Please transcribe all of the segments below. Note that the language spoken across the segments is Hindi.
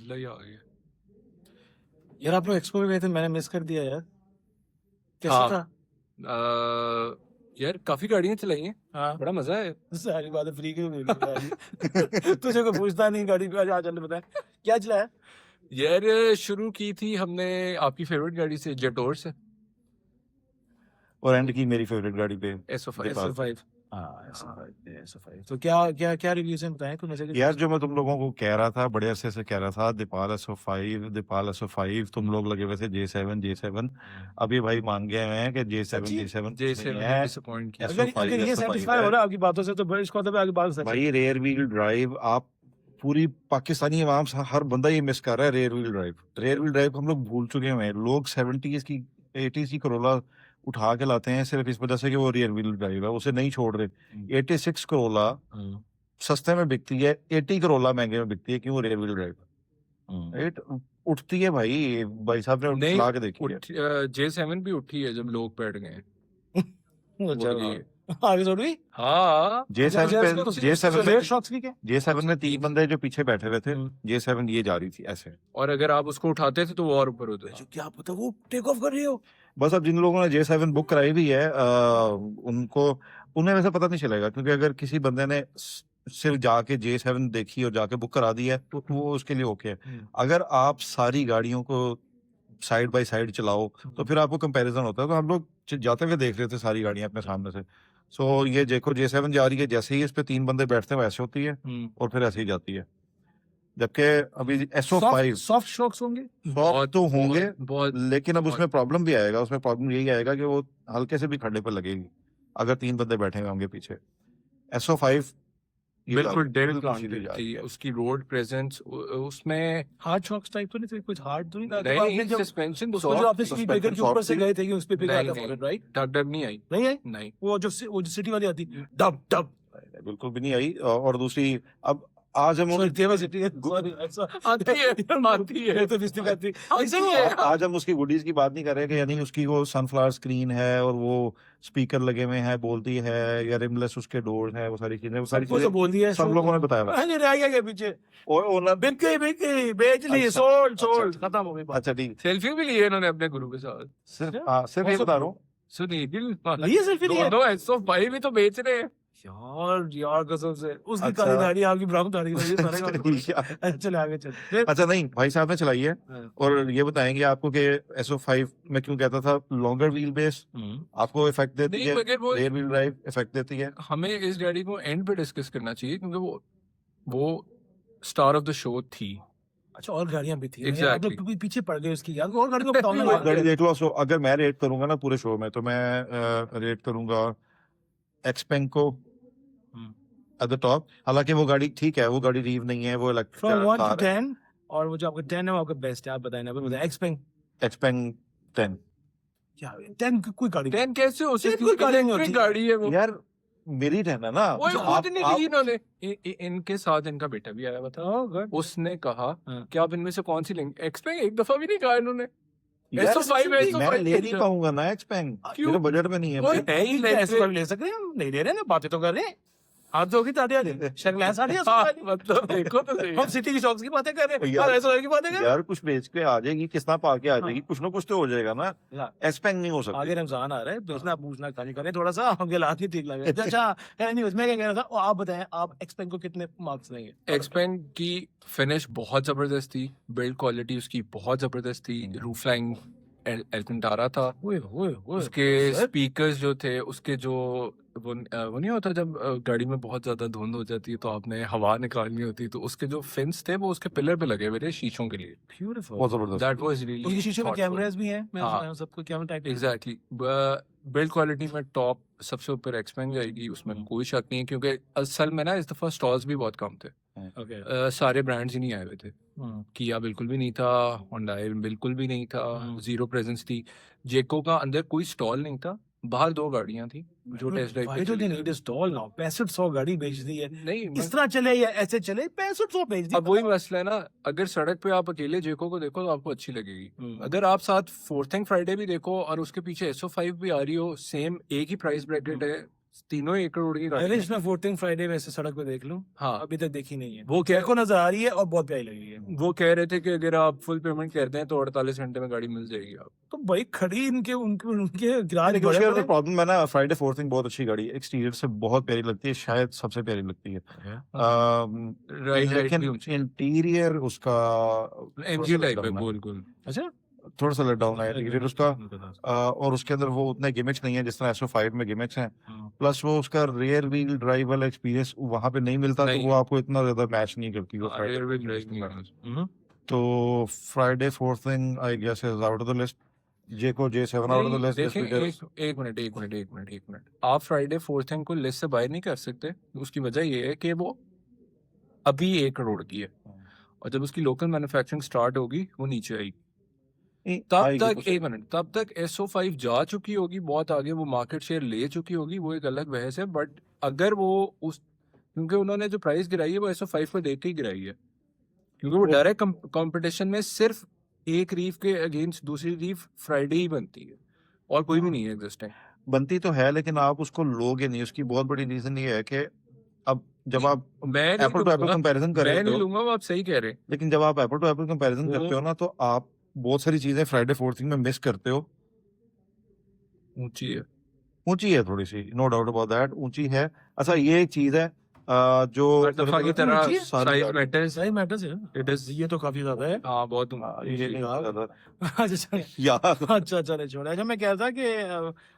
अल्लाह ही आ गया। यार आप लोग एक्सपो में गए थे, मैंने मिस कर दिया यार। कैसा हाँ। था? यार काफी गाड़ियां चलाई हैं, हाँ, बड़ा मजा है। सारी बातें फ्री क्यों मिल रही? तुझे कोई पूछता नहीं गाड़ी पे, आज चल बता क्या चलाया? यार शुरू की थी हमने आपकी फेवरेट गाड़ी से, जेटोर से, और एंड की मेरी फेवरेट गाड़ी पे SO5। दीपाल। हाँ, ऐसा तो क्या क्या क्या रिव्यूज हैं बताएं, कुछ मैसेज यार जो मैं तुम लोगों को कह रहा था, बड़े अरसे से कह रहा था, दीपाल SO5 तुम लोग लगे हुए थे J7। अभी भाई मान गए हैं कि J7 J7 है। डिसअपॉइंट किया। अगर SO5 ये सेटिस्फाई हो रहा है आपकी बातों से, तो बड़ी इसको तो आगे बात सच है। भाई रेयर व्हील ड्राइव, आप पूरी पाकिस्तानी अवाम हर बंदा ये मिस कर रहा है। रेयर व्हील ड्राइव हम लोग भूल चुके हैं। लोग 70s की 80s की करोला उठा के लाते हैं सिर्फ इस वजह से कि वो रियर व्हील ड्राइव है, उसे नहीं छोड़ रहे। 86 करोला सस्ते में बिकती है, 80 करोला महंगे में बिकती है, क्यों? रियर व्हील ड्राइव राइट उठती है भाई साहब ने नहीं, उठा के देखी है। J7 भी उठी है जब लोग बैठ गए। चलो आगे छोड़ गई। हाँ, J7 शॉक्स भी क्या? J7 में 3 बंदे जो पीछे बैठे हुए थे, J7 ये जा रही थी ऐसे। और अगर आप उसको उठाते थे तो वो और ऊपर होता। क्या पता वो टेक ऑफ कर रही हो। बस अब जिन लोगों ने J7 बुक कराई भी है, उन्हें वैसे पता नहीं चलेगा, क्योंकि अगर किसी बंदे ने सिर्फ जाके J7 देखी और जाके बुक करा दी है तो वो उसके लिए ओके है। अगर आप सारी गाड़ियों को साइड बाय साइड चलाओ तो फिर आपको कंपैरिजन होता है। तो हम लोग जाते हुए देख रहे थे सारी गाड़ियां अपने सामने से। सो ये देखो J7 जा रही है, जैसे ही इस पे 3 बंदे बैठते हैं वैसे होती है और फिर ऐसे ही जाती है। जबकि अभी SO5 सॉफ्ट शॉक्स होंगे। सॉफ्ट तो होंगे, बहुत। लेकिन अब उसमें प्रॉब्लम भी आएगा। उसमें प्रॉब्लम यही आएगा कि वो हल्के से भी खड्डे पर लगेगी अगर 3 बंदे बैठे हुए होंगे पीछे। SO5 बिल्कुल डेड सीधी प्लांटेड जा थी, रही है। उसकी रोड प्रेजेंस उसमें हार्ड शॉक्स टाइप तो नहीं थे, कुछ हार्ड तो नहीं था? नहीं, सस्पेंशन उसको जो आपने स्पीड ब्रेकर के ऊपर से गए थे कि उस पे पिघला था नहीं, फॉरवर्ड, राइट? डब नहीं आई। नहीं है नहीं, वो जो सिटी वाली आती डब डब, बिल्कुल भी नहीं आई। और दूसरी, अब आज हम सॉरी तेवा सिटी है, सॉरी आती है तो बिस्ती करती ऐसे ही है। आज हम उसकी गुडीज की बात नहीं कर रहे कि यानी उसकी वो सनफ्लावर स्क्रीन है और वो स्पीकर लगे हुए हैं, बोलती है, या रिमलेस उसके डोर है, वो सारी सबको तो बोल दिया है, सब लोगों ने बताया। अरे रह गया पीछे, ओनर बिक गई बेच ली, अच्छा, सोल्ड खत्म हो गई बात। अच्छा ठीक, सेल्फी भी लिए इन्होंने अपने गुरु के साथ। सिर्फ ये बता रहा हूँ। सुनील लिए सेल्फी लिए? दोनों SO5 भी तो बेच रहे हैं। यार कसम से उसकी अच्छा। काली दाढ़ी, आपकी ब्राउन दाढ़ी चले आगे चल। अच्छा नहीं, भाई साहब ने चलाई है हाँ। और ये बताएंगे आपको कि SO5 में क्यों कहता था लॉन्गर व्हील बेस आपको इफेक्ट देती नहीं, है, मगर वो रेयर व्हील ड्राइव इफेक्ट देती है। हमें इस गाड़ी को एंड पे डिस्कस करना चाहिए क्योंकि वो स्टार ऑफ द शो थी। अच्छा और गाड़ियां भी थी, Exactly. आप लोग पीछे पड़ गए उसकी यार, और गाड़ी को बताओ ना। आप गाड़ी देख लो। सो अगर मैं रेट करूंगा ना पूरे शो में, तो मैं रेट करूंगा एक्सपेंग को एट द टॉप। हालांकि वो गाड़ी ठीक है, वो गाड़ी रीव नहीं है, वो इलेक्ट्रिक फ्रॉम 1 कार to है। 10, और वो जो आपका 10 है वो आपका बेस्ट है, आप बताएं ना, बताएं एक्सपेंग एक्सपेंग 10। क्या 10 कोई गाड़ी 10 कैसे हो सकती कोई गाड़ी नहीं है? होती गाड़ी है वो। यार मेरी रहना ना, वो जो खुद नहीं ली इन्होंने। इनके साथ इनका बेटा भी आया हुआ था, उसने कहा कि आप इनमें से कौन सी लेंगे। एक्सपेंग एक दफा भी नहीं कहा इन्होंने। यार, SO5 मैं ले नहीं पाऊंगा ना एक्सपेंग, मेरे बजट में नहीं है। वो है ही ऐसे ले सकते हैं हम, नहीं ले रहे ना, बातें तो कर रहे हैं। हाथ धो की ताड़ियां दे शक्लें साड़ियां मतलब देखो तो सही। हम सिटी की शॉक्स की बातें कर रहे हैं यार, और ऐसे की बातें कर रहे हैं। यार कुछ बेच के आ जाएगी, किस्ता पा के आ जाएगी, कुछ ना कुछ तो हो जाएगा ना। एक्सपेंग नहीं हो सकता। आगे रमजान आ रहा है, बेचना पूछना खाली करें थोड़ा सा, हम हालात नहीं ठीक लगे। अच्छा नहीं, उसमें क्या कह रहा था, आप बताएं आप एक्सपेंग को कितने मार्क्स देंगे? एक्सपेंग की फिनिश बहुत जबरदस्त थी, बिल्ड क्वालिटी उसकी बहुत जबरदस्त थी, रूफ लाइन एल्कंटारा था, उसके स्पीकर्स जो थे, उसके जो वो नहीं होता जब गाड़ी में बहुत ज्यादा धुंध हो जाती है तो आपने हवा निकालनी होती है, तो उसके जो फिन्स थे वो उसके पिलर पे लगे हुए थे शीशों के लिए। बहुत जबरदस्त। दैट वाज रियली, उसके शीशे में कैमरास भी हैं, मैं हाँ। सबको camera type exactly. Build quality में टॉप सबसे ऊपर एक्सपेंग जाएगी, उसमें कोई शक नहीं है, क्योंकि असल में ना इस दफा स्टॉल्स भी बहुत कम थे। सारे ब्रांड्स ही नहीं आए हुए थे। किया बिल्कुल भी नहीं था, होंडा बिल्कुल भी नहीं था, जीरो प्रेजेंस थी। जेको का अंदर कोई स्टॉल नहीं था, बाहर 2 गाड़ियां थी जो टेस्ट ड्राइव पे चली। नीड स्टॉल नाउ, 6500 गाड़ी बेच दी है। नहीं, इस तरह चले या ऐसे चले, 6500 बेच दी। अब वही मसला है ना, अगर सड़क पे आप अकेले जेको को देखो तो आपको अच्छी लगेगी, अगर आप साथ फोर्थ एंड फ्राइडे भी देखो और उसके पीछे SO5 भी आ रही हो, सेम एक ही प्राइस ब्रैकेट है, तीनों 1 करोड़ की गाड़ी अरे है। इसमें 14 फ्राइडे वैसे सड़क पे देख लूं, हाँ अभी तक देखी नहीं है। वो मेरे को नजर आ रही है और बहुत प्यारी लगी है। वो कह रहे थे कि अगर आप फुल पेमेंट करते हैं तो 48 घंटे में गाड़ी मिल जाएगी आप। तो भाई खड़ी इनके उनके उनके गिराज लेकिन बड़े उसके बड़े अंदर प्रॉब्लम है ना, फ्राइडे फोर्थ थिंग बहुत अच्छी गाड़ी है, एक्सटीरियर से बहुत प्यारी लगती है, शायद सबसे प्यारी लगती है। राइड हाइट भी लेकिन ऊंची, इंटीरियर उसका एमजी टाइप है letdown है। बिल्कुल। अच्छा थोड़ा सा लेट डाउन है इंटीरियर उसका। और उसके अंदर वो उतने गिमिक्स नहीं है जिस तरह SO5 में गिमिक्स हैं। प्लस वो उसका रियर व्हील ड्राइव वाला एक्सपीरियंस वहां पे नहीं मिलता, तो नहीं। वो आपको इतना ज्यादा मैच नहीं करती वो Friday Rear wheel fourth drive thing नहीं में। है। तो Friday fourth thing I guess is out of the list. J-Ko J7 out of the list देखें, एक मिनट, आप फ्राइडे फोर्थ थिंग को लिस्ट से बाहर नहीं कर सकते। उसकी वजह ये है कि वो अभी 1 करोड़ की है, और जब उसकी लोकल मैन्युफैक्चरिंग स्टार्ट होगी वो नीचे आएगी। तब तक एक मिनट, तब तक SO5 जा चुकी होगी बहुत आगे, वो मार्केट शेयर ले चुकी होगी, वो एक अलग बहस है। बट अगर वो उस, क्योंकि उन्होंने जो प्राइस गिराई है वो SO5 को देख के ही गिराई है, क्योंकि वो डायरेक्ट कंपटीशन में सिर्फ एक रीफ के अगेंस्ट दूसरी रीफ फ्राइडे ही बनती है और कोई भी नहीं है एग्जिस्टिंग। बनती तो है, लेकिन आप उसको लोगे नहीं। उसकी बहुत बड़ी रीजन ये है कि अब जब आप मैं नहीं एप्पल टू एप्पल लूंगा, कंपैरिजन कर मैं रहे नहीं हो, लूंगा, वो आप सही कह रहे हैं। लेकिन जब आप एप्पल टू एप्पल कंपैरिजन वो- करते हो ना, तो आप बहुत सारी चीजें फ्राइडे फोर्थ थिंग में मिस करते हो। ऊंची है, ऊंची है थोड़ी सी, नो डाउट अबाउट दैट, ऊंची है। अच्छा ये एक चीज है जो बट दफा की तरह ऊंची है? सारी साइज गाड़ी- मैटर्स, सही मैटर्स है। It is. ये तो काफी ज्यादा है। हाँ बहुत ये नहीं ज्यादा अच्छा यार। अच्छा चले छोड़े। अच्छा मैं कह रहा था कि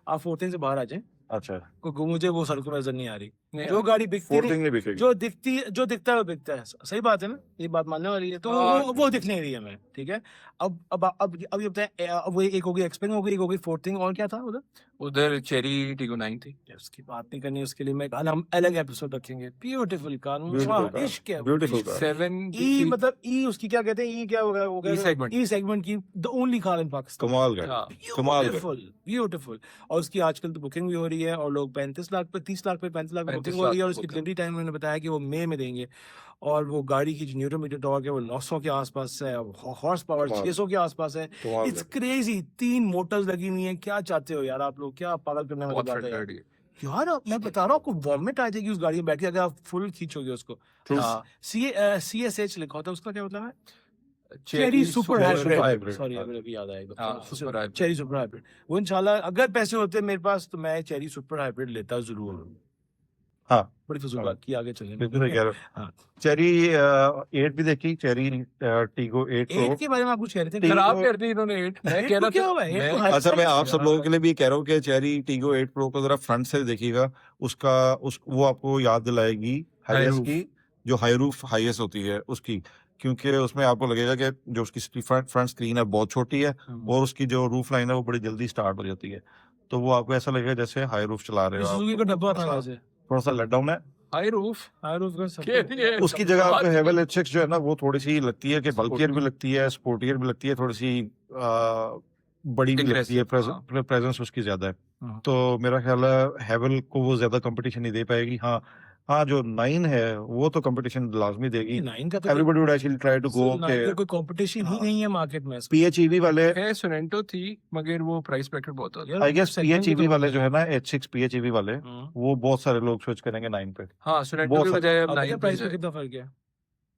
आप 14 से बाहर आ जाएं, अच्छा मुझे वो सड़कों में नजर नहीं आ रही। नहीं, जो गाड़ी बिकती फोर्थ नहीं, थिंग नहीं बिकेगी। जो दिखता है वो बिकता है। सही बात है ना, ये बात मानने वाली है। तो वो दिख नहीं रही है हमें, ठीक है। अब ये बताएं, अब वो एक होगी एक्सपेन हो गई, एक होगी 14 और क्या था उधर? उधर चेरी टीगो 9 थी। उसकी बात नहीं करनी, उसके लिए मैं हम अलग एपिसोड रखेंगे। Beautiful car, Beautiful car. इश्क है। Beautiful car. 7 ई मतलब ई उसकी क्या कहते हैं, ई क्या होगा? E segment. ई सेगमेंट की the only car in Pakistan. कमाल गाड़ी, हाँ, कमाल गाड़ी। ब्यूटीफुल। और उसकी आजकल तो बुकिंग भी हो रही है, और लोग 35 लाख पे, 30 लाख पे, 35 लाख पे 35 बुकिंग हो रही है। और लाख उसकी booking। डिलीवरी टाइम उन्होंने बताया कि वो मई में देंगे। और वो गाड़ी की जो न्यूटन टॉर्क है वो 900 के आसपास है, हॉर्स पावर कमाल। 600 के आसपास है। कमाल इट्स क्रेजी। 3 मोटर्स लगी हुई हैं। क्या चाहते हो यार आप लोग, क्या पागल करने वाली बहुत बात फिट है यार। गाड़ी है। यार मैं बता रहा हूँ, आपको वॉमिट आ जाएगी उस गाड़ी में बैठ के अगर आप फुल खींचोगे उसको। हाँ, CSH लिखा होता है, उसका क्या मतलब है? Cherry cherry super Super hybrid. hybrid। Sorry अभी याद आएगा। हाँ, super hybrid. Cherry super hybrid. वो इंशाल्लाह अगर पैसे होते मेरे पास तो मैं चेरी सुपर हाइब्रिड लेता जरूर। हाँ बड़ी फजूल बात की, आगे चलें। बिल्कुल सही कह रहे हो। हाँ। चेरी 8 भी देखी, चेरी टीगो 8 एट प्रो। के बारे में आप कुछ कह रहे थे? खराब कर दी इन्होंने 8। मैं एट कह को रहा क्या था, हुआ है? एट मैं- को हाई अच्छा मैं स्पेक आप है। सब लोगों के लिए भी कह रहा हूँ कि चेरी टीगो 8 प्रो को जरा फ्रंट से देखिएगा, वो आपको याद दिलाएगी High हाईएस roof। की, जो हाई रूफ हाईएस होती है उसकी। क्योंकि उसमें आपको लगेगा कि जो उसकी फ्रंट स्क्रीन है बहुत छोटी है, और उसकी जो रूफ लाइन है वो बड़ी जल्दी स्टार्ट हो जाती है, तो वो आपको ऐसा लगेगा जैसे हाई रूफ चला रहे हो आप। सुजुकी का डब्बा था वैसे। थोड़ा सा लेट डाउन है। हाई रूफ हाई रूफ का के लिए उसकी जगह आपको हेवल H6 जो है ना, वो थोड़ी सी लगती है कि बल्कियर भी Sporty। लगती है, स्पोर्टियर भी लगती है, थोड़ी सी बड़ी भी लगती है, Aggressive, प्रेजेंस उसकी ज्यादा है। हाँ। तो मेरा ख्याल है हेवल को वो ज्यादा कंपटीशन नहीं दे पाएगी। हाँ हाँ, जो 9 है वो तो कंपटीशन लाजमी देगी। 9 का तो everybody would actually try to go 9 का कोई कंपटीशन ही नहीं है मार्केट में। PHEV वाले, है सोनेंटो थी, मगर वो प्राइस ब्रैकेट बहुत था। यार, आई गेस segment PHEV तो- वाले जो है ना, H6 PHEV वाले, वो बहुत सारे लोग स्विच करेंगे 9 पे। हाँ, सोनेंटो बहुत के बजाय अब अब 9 प्राइस में कितना फर्क है?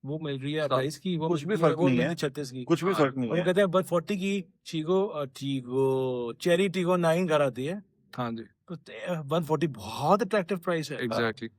वो मिल रही है सा- प्राइस की, वो कुछ भी मिल रही फर्क वो नहीं मिल है। रही 36 की। कुछ भी हाँ, फर्क नहीं और वो है। कहते हैं बस 40 की टीगो चेरी टीगो 9 घर आती है। हाँ जी, तो 140 बहुत अट्रैक्टिव प्राइस है। एग्जैक्टली।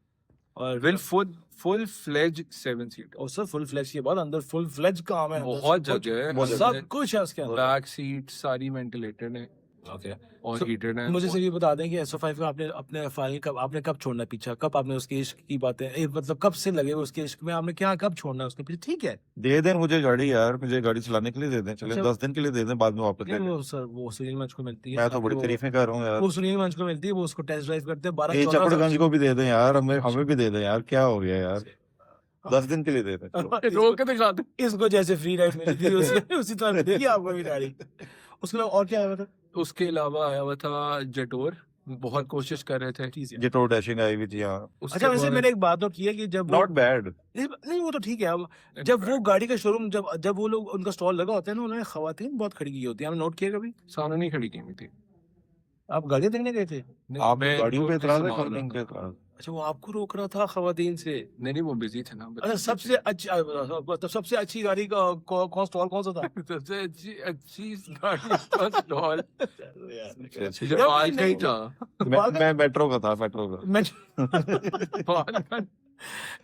और विल फुल फ्लेज 7 सीट, और सर फुल फ्लेक्स के बाद अंदर फुल फ्लेज काम है, अंदर बहुत सब कुछ- जगह है, बहुत सब कुछ है उसके अंदर। बैक सीट सारी वेंटिलेटेड है ओके। और So, हीटेड है। मुझे सिर्फ ये बता दें कि SO5 का आपने अपने फाइल कब आपने कब छोड़ना है पीछा, कब आपने उसके इश्क की बातें मतलब कब से लगे उसके इश्क में, आपने क्या कब छोड़ना है उसके पीछे? ठीक है, दे दें मुझे गाड़ी यार, मुझे गाड़ी चलाने के लिए दे दें, चले अच्छा। 10 दिन के लिए दे दें, बाद में वापस ले नहीं, लें। वो सर वो सुनील मंच को मिलती है। मैं तो बड़ी वो- तारीफें कर रहा हूँ यार। वो सुनील मंच को मिलती है, वो उसको टेस्ट ड्राइव करते हैं 12 ये 14 चपड़गंज को भी दे दें यार, हमें भी दे दें यार, क्या हो गया यार, 10 दिन के लिए दे दें चलो। रोक के दिखा दे। इसको जैसे फ्री राइड मिली थी उसी तरह मिलेगी आपको भी गाड़ी। उसके अलावा और क्या है बता? उसके अलावा आया हुआ था जेटोर, बहुत कोशिश कर रहे थे। ये तो डैशिंग आई हुई थी यहाँ, उसके अच्छा वैसे बाद- मैंने एक बात और की है कि जब वो- नॉट बैड। नहीं वो तो ठीक है। अब जब वो गाड़ी का शोरूम जब वो लोग उनका स्टॉल लगा होता है ना, उन्होंने खवातीन बहुत खड़ी की होती है, हमने नोट किया कभी? सामने नहीं खड़ी की हुई थी। आप गाड़ियाँ देखने गए थे? आप मैं गाड़ियों पे तो इतराज है, संभाल कंपनी रहा पे था। इतराज? अच्छा, वो आपको रोक रहा था खवातीन से। नहीं वो बिजी थे ना अच्छा, सबसे अच्छा तो सबसे अच्छी गाड़ी का कौन स्टॉल कौन सा था? सबसे अच्छी गाड़ी का स्टॉल अच्छा, जमाल का ही था। मैं मेट्रो का था, मेट्रो का। मैं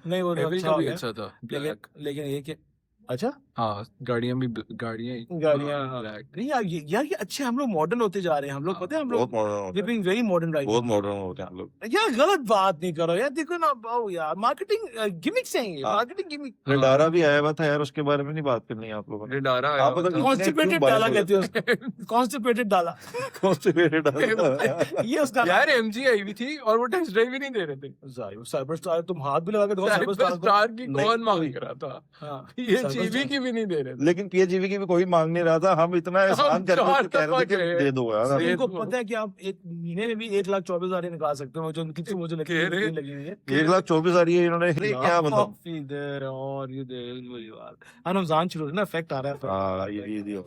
नहीं, वो तो एवरी अच्छा का हो भी गया। अच्छा था लेकिन ब्लैक। लेकिन ये कि अच्छा हाँ गाड़ियां भी गाड़ियां गाड़ियाँ ब्लैक। नहीं यार, ये अच्छे हम लोग मॉडर्न होते जा रहे हैं। हम लोग पता है हम बहुत लोग मॉडर्न होते हैं, लिविंग वेरी मॉडर्न राइट बहुत मॉडर्न होते हैं हम लोग। यार, गलत बात नहीं करो यार। देखो ना बाबू यार, मार्केटिंग गिमिक्स हैं ये, हाँ। Marketing gimmick. रडारा भी आया हुआ था यार, उसके बारे में नहीं बात करनी है आप लोगों ने। रेडारा आप आया पता हुआ नहीं था। कॉन्स्टिपेटेड क्यों डाला bias हो कहते हैं उसको। कॉन्स्टिपेटेड डाला। कौन से मेरे डाला? ये उसका यार एमजी आई हुई थी और वो टेस्ट ड्राइव ही नहीं दे रहे थे। साइबर स्टार, तुम हाथ भी लगा के देखो साइबर साइबर स्टार को। स्टार की नहीं, कौन मांग रहा था? हाँ, ये Cyber जीबी Star। की भी नहीं दे रहे थे। लेकिन पीएचईवी की भी कोई मांग नहीं रहा था, हम इतना एहसान करके चार उसको कह रहे थे का कि दे दो यार। दे इनको दो। पता है कि आप एक महीने में भी 1,24,000 निकाल सकते हो, जो उनकी मुझे लगी कह रहे- लगी हुई है। 1,24,000 ये इन्होंने क्या मतलब। इधर और ये देख वही बात। हाँ, रमजान शुरू है ना, इफेक्ट आ रहा है। हाँ, ये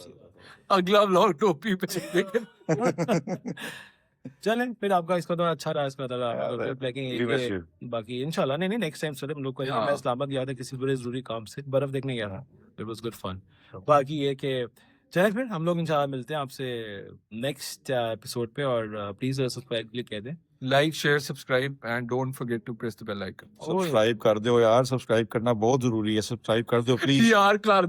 अगला व्लॉग टोपी पे देखें। चलें फिर, आपका इसका तो अच्छा रहा, इसका तो We miss you. बाकी इंशाल्लाह नहीं नेक्स्ट टाइम चले हम लोग को। हाँ। मैं इस्लामाबाद गया था किसी बड़े जरूरी काम से, बर्फ देखने गया था। It was good fun. बाकी ये कि चलें फिर हम लोग इंशाल्लाह मिलते हैं आपसे नेक्स्ट एपिसोड पे, और प्लीज सब्सक्राइब के लिए कह दें। Like share subscribe and don't forget to press the bell icon. Subscribe कर दो यार, सब्सक्राइब करना बहुत जरूरी है, सब्सक्राइब कर दो प्लीज। यार क्लार